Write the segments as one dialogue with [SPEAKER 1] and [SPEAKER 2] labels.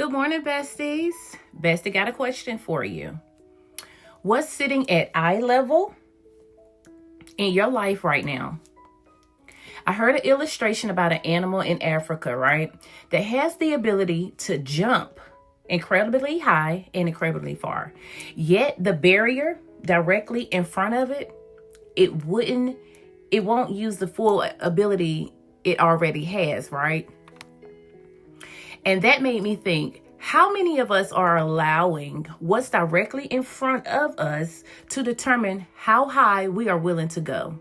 [SPEAKER 1] Good morning, besties. Bestie got a question for you. What's sitting at eye level in your life right now? I heard an illustration about an animal in Africa, right? That has the ability to jump incredibly high and incredibly far. Yet the barrier directly in front of it, it won't use the full ability it already has, right? And that made me think, how many of us are allowing what's directly in front of us to determine how high we are willing to go?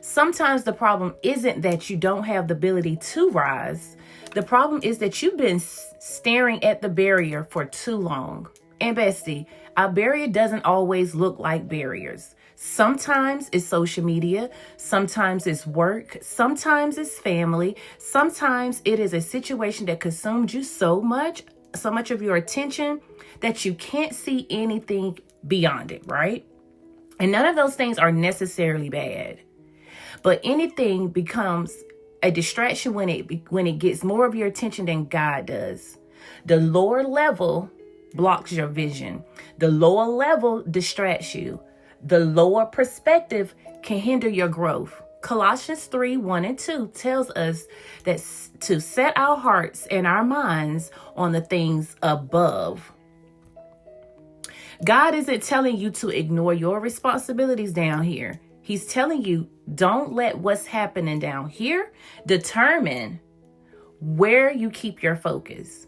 [SPEAKER 1] Sometimes the problem isn't that you don't have the ability to rise. The problem is that you've been staring at the barrier for too long. And bestie, our barrier doesn't always look like barriers. Sometimes it's social media, sometimes it's work, sometimes it's family, sometimes it is a situation that consumes you so much of your attention that you can't see anything beyond it, right? And none of those things are necessarily bad, but anything becomes a distraction when it gets more of your attention than God does. The lower level blocks your vision. The lower level distracts you. The lower perspective can hinder your growth. Colossians 3:1-2 tells us that to set our hearts and our minds on the things above. God isn't telling you to ignore your responsibilities down here. He's telling you, don't let what's happening down here determine where you keep your focus.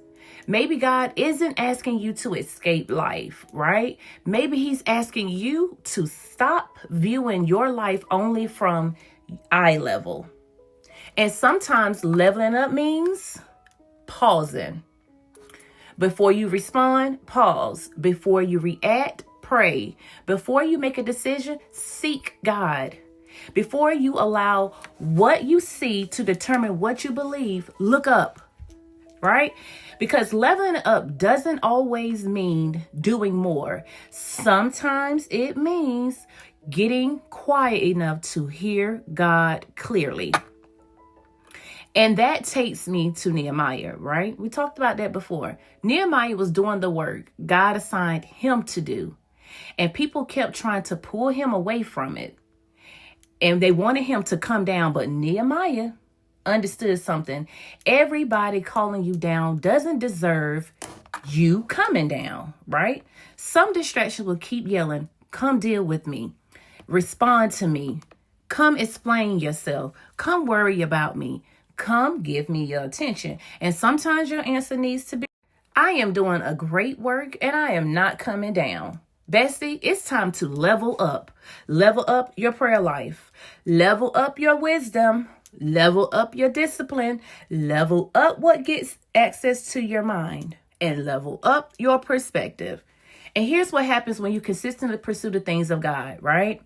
[SPEAKER 1] Maybe God isn't asking you to escape life, right? Maybe he's asking you to stop viewing your life only from eye level. And sometimes leveling up means pausing. Before you respond, pause. Before you react, pray. Before you make a decision, seek God. Before you allow what you see to determine what you believe, look up. Right? Because leveling up doesn't always mean doing more. Sometimes it means getting quiet enough to hear God clearly. And that takes me to Nehemiah, right? We talked about that before. Nehemiah was doing the work God assigned him to do. And people kept trying to pull him away from it. And they wanted him to come down, but Nehemiah understood something. Everybody calling you down doesn't deserve you coming down, right? Some distractions will keep yelling, come deal with me, respond to me, come explain yourself, come worry about me, come give me your attention. And sometimes your answer needs to be, I am doing a great work and I am not coming down. Bestie, it's time to level up. Level up your prayer life. Level up your wisdom. Level up your discipline, level up what gets access to your mind, and level up your perspective. And here's what happens when you consistently pursue the things of God, right?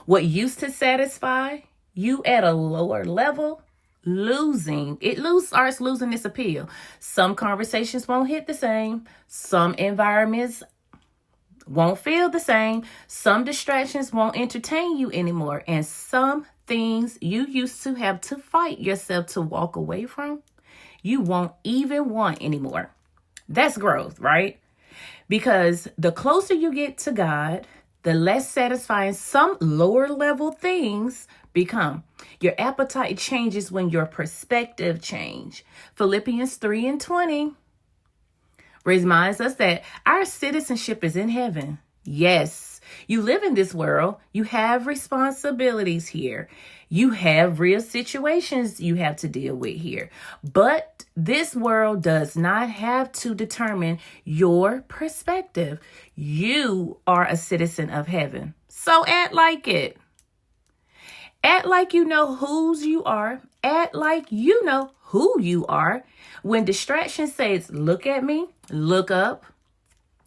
[SPEAKER 1] What used to satisfy you at a lower level, starts losing its appeal. Some conversations won't hit the same. Some environments won't feel the same. Some distractions won't entertain you anymore. And some things you used to have to fight yourself to walk away from, you won't even want anymore. That's growth, right? Because the closer you get to God, the less satisfying some lower level things become. Your appetite changes when your perspective change. Philippians 3:20 reminds us that our citizenship is in heaven. Yes, you live in this world. You have responsibilities here. You have real situations you have to deal with here. But this world does not have to determine your perspective. You are a citizen of heaven. So act like it. Act like you know whose you are. Act like you know who you are. When distraction says, look at me, look up.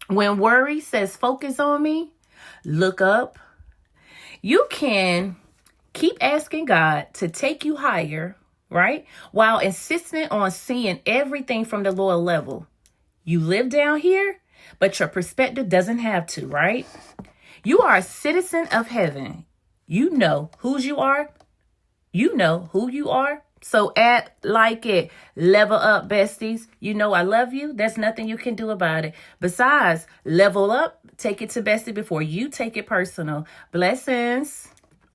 [SPEAKER 1] When worry says, focus on me, look up. You can keep asking God to take you higher, right? While insisting on seeing everything from the lower level. You live down here, but your perspective doesn't have to, right? You are a citizen of heaven. You know whose you are. You know who you are. So act like it. Level up, besties. You know I love you. There's nothing you can do about it. Besides, level up. Take it to bestie before you take it personal. Blessings.